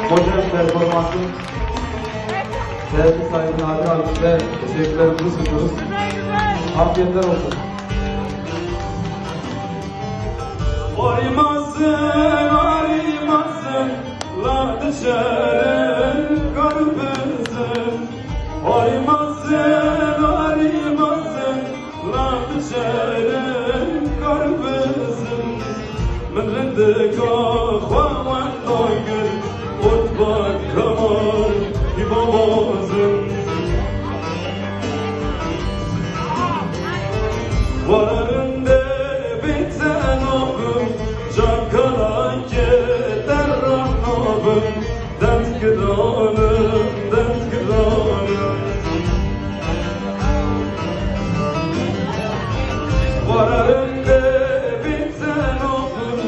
Hoca performansı değerli sahibi Nadir abimize teşekkürlerimizi sunuyoruz. Afiyetler olsun. Arimazın, la düşerim kalbimizin. Arimazın, la düşerim kalbimizin. Min rindik ahvaman doygur, utbak kamar ibamazın. Vararında biten oğlum, Cankala gider rahmabım. Dert gıdanım, dert gıdanım. Vararında biten oğlum,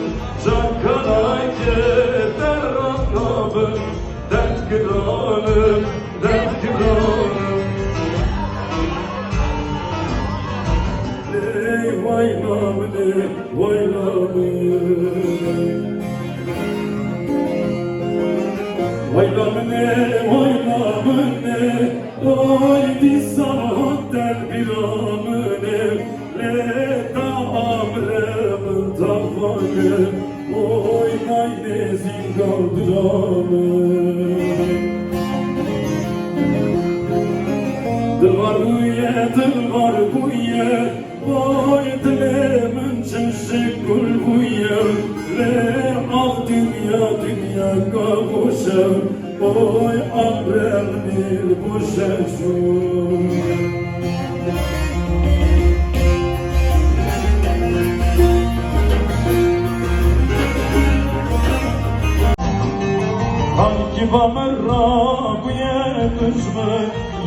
Cankala gider rahmabım. Dert gıdanım, dert gıdanım. Vaylamını, vaylamını, haydi saatten bir amını, le da amrımın tavanı, oy naynezin kaldıramı. Dıl var buye, oy dilemin çeşik gül buye, le ah dünya kavuşa, oy amrem bir boşaşım. Hangi bamırra buye düşme,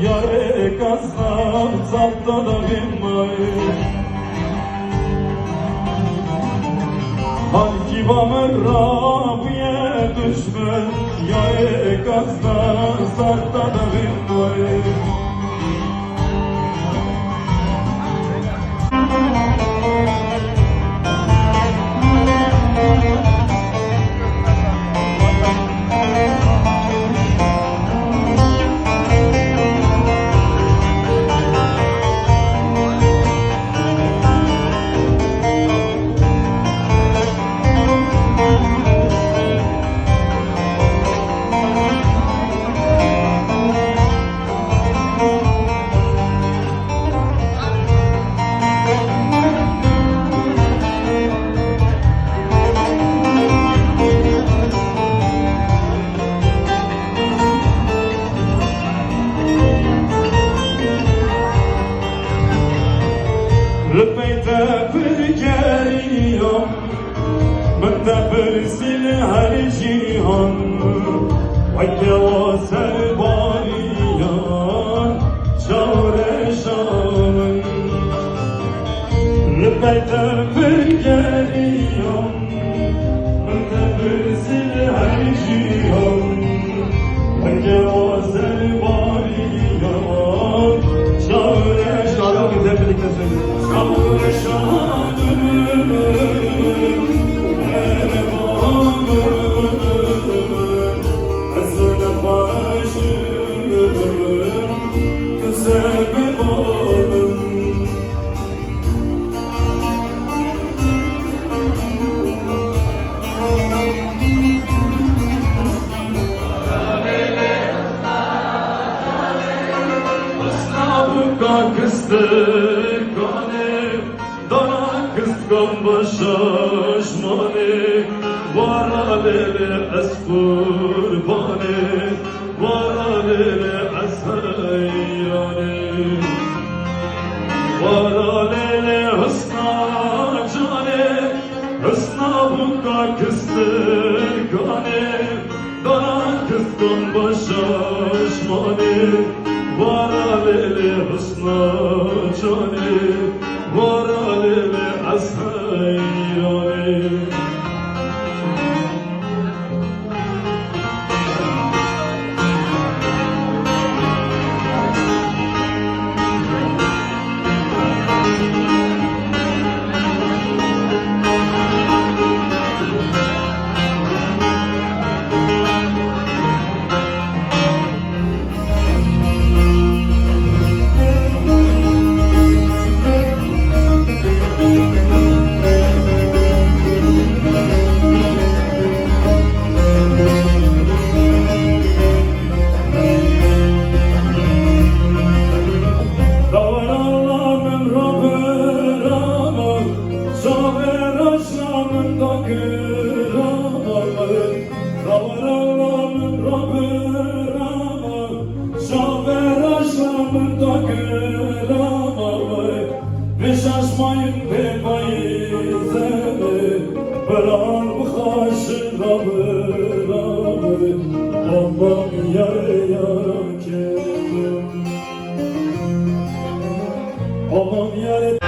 yare kasam zapta da binmayı. Hangi bamırra buye düşme, yare kasam zapta da binmayı. Rıfeyte bir geliyom, mende bir silhal cihan, vayke o serbariyan, çare şamın. Rıfeyte bir geliyom, mende bir silhal cihan, vayke o serbariyan, çare şamın. Birlikte söylüyoruz. Kıstık gane, dana kıskan başaşmane, varalele es kurbane, varalele es hayrane, varalele hısna cane, hısna bukka kıstık gane, dana kıskan başaşmane, varalele hısna cane, varalele es hayrane. Aman yare yare aman yare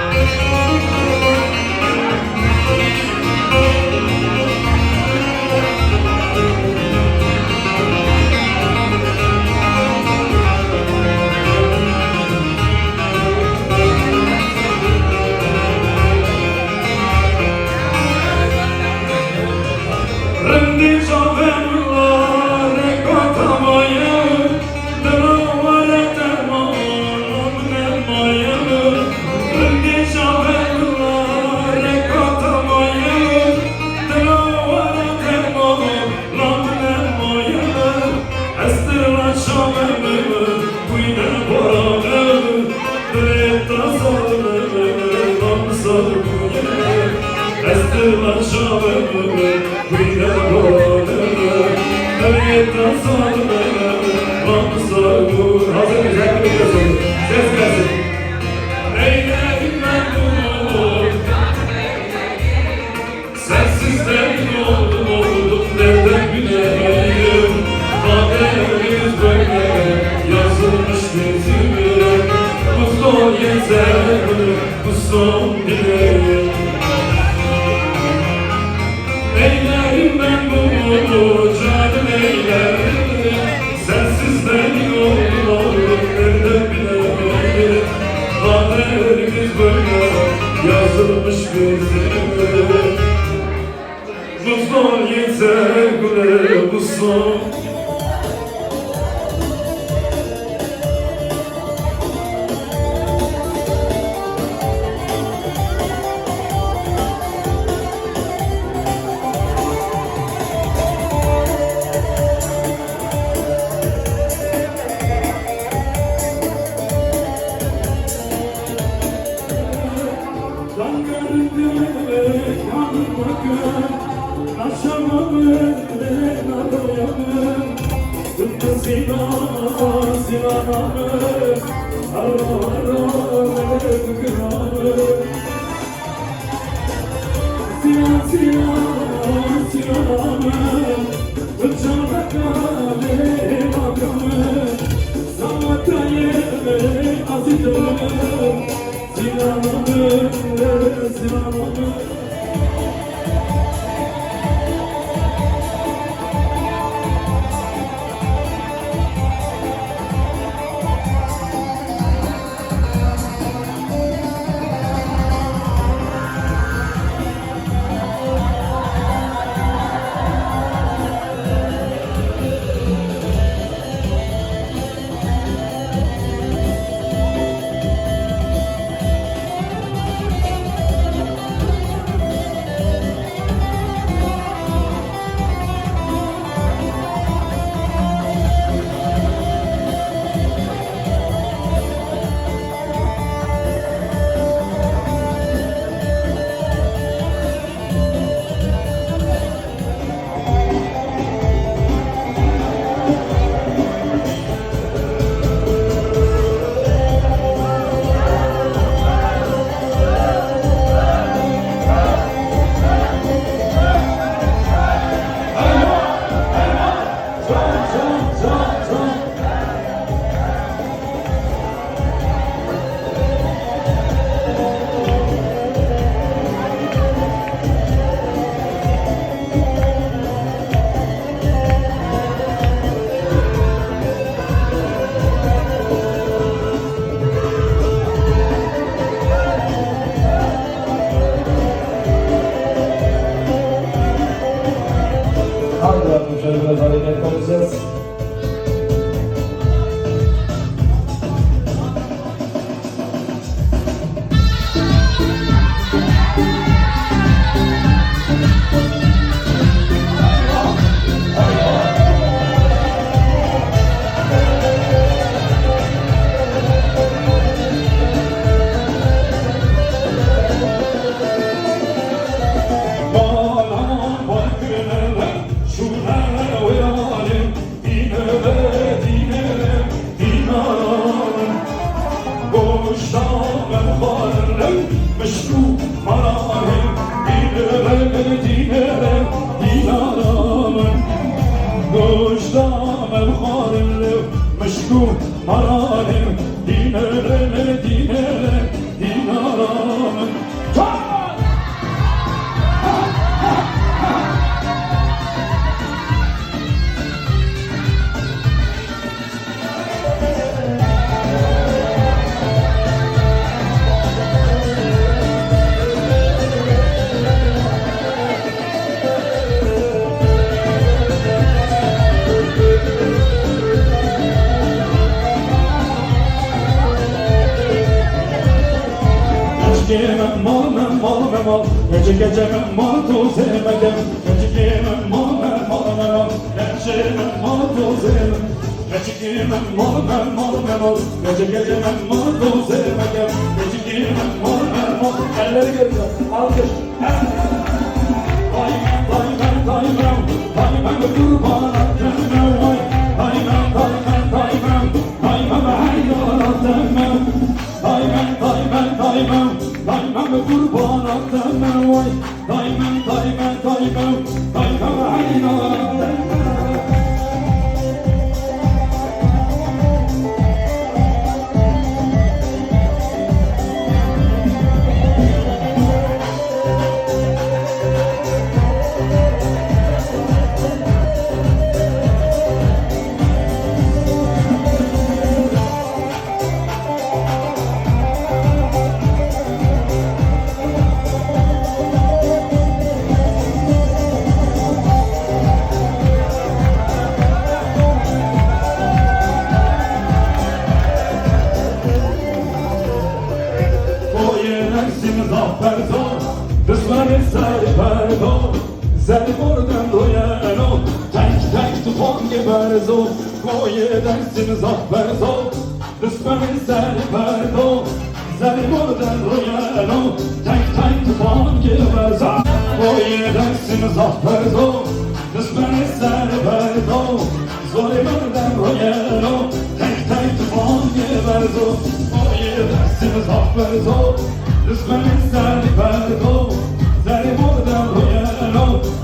Hazır güzel bir biliyorsunuz. Ses gelsin. Eylerim ben bunu, sensizden oldum nereden bileyim. Kaderimiz böyle yazılmış bizimle. Bu son yeter, bu son dileğim. Eylerim ben bunu, canım eylerim. Sensizden oldum nereden bileyim. Kaderimiz böyle yazılmış bizimle. Bu son yeter, bu son. Hadi bakalım şöyle biraz hareket yapacağız. بخارم لو مشکو مرانم دینارم دینارم دینارم mal gece gece mal toz emedim gece mal gece mal toz emedim gece mal gece gece mal toz emedim gece mal elleri geliyor alkış Daimem kurban attım vay Daimem hayran attım Daimem kurban attım vay Daimem hayran attım Zerri buradan doyano Tek tufan geberzo Koye dersin zahberzo Düşmemin zerri berdo Zerri buradan doyano Tek tufan geberzo Koye dersin zahberzo Düşmemin zerri berdo Zerri buradan doyano Tek tufan geberzo Koye dersin zahberzo Düşmemin zerri berdo Zerri buradan doyano